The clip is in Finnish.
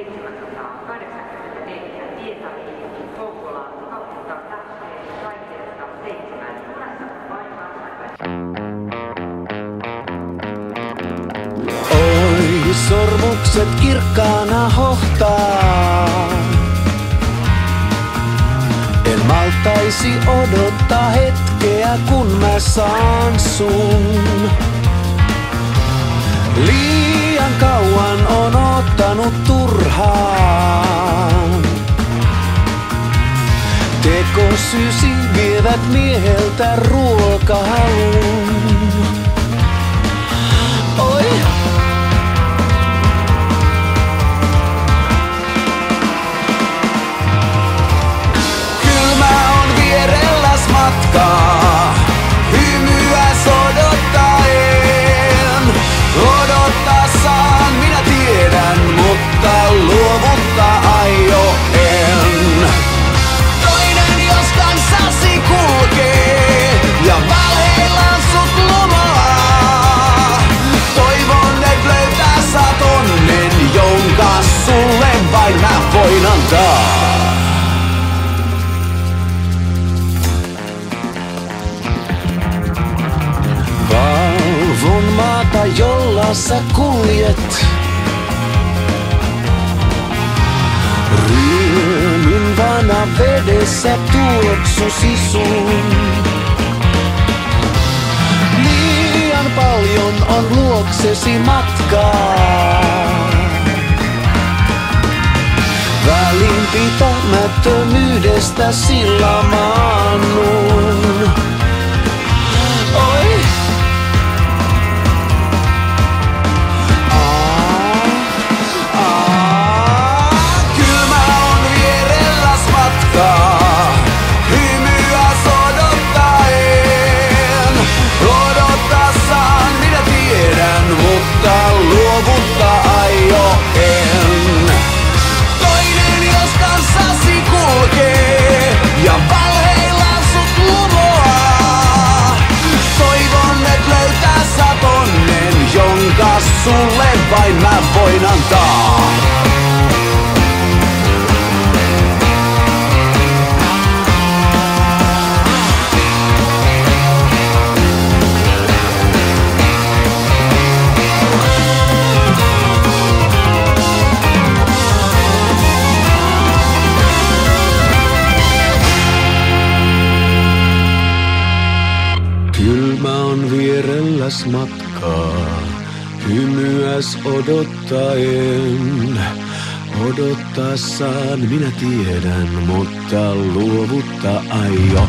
784 Pietariin, Kokkolaan kautta lähtee raiteesta 7 junassa vain Oi, sormukset kirkkaana hohtaa. En maltaisi odottaa hetkeä, kun mä saan sun. Liian kauan on ottanut turhaan. Tekosyysi vievät mieheltä ruokahalun. Oi! Kylmä on vierelläs matkaa, hymyäs odottaen. Odottaa saan, minä tiedän, mutta luovuttaa aio en. Toinen jos kanssasi kulkee ja valheillaan sut lomaa. Toivon et löytää saat onnen, jonka sulle vain mä voin antaa. Valvon maata, jolla sä kuljet. Ryömyn vana vedessä tuoksusi sun. Liian paljon on luoksesi matkaa. Välinpitämättömyydestä sillä maannun. Oi! Hymyäs odottaen. Odottaa saan, minä tiedän, mutta luovuttaa aio en. Toinen jos kanssasi kulkee ja valheillaan sut lumoaa. Toivon et löytää saat onnen, jonka sulle vain mä voin antaa. Kylmä on vierelläs matkaa, hymyäs odottaen. Odottaessaan minä tiedän, mutta luovuttaa aio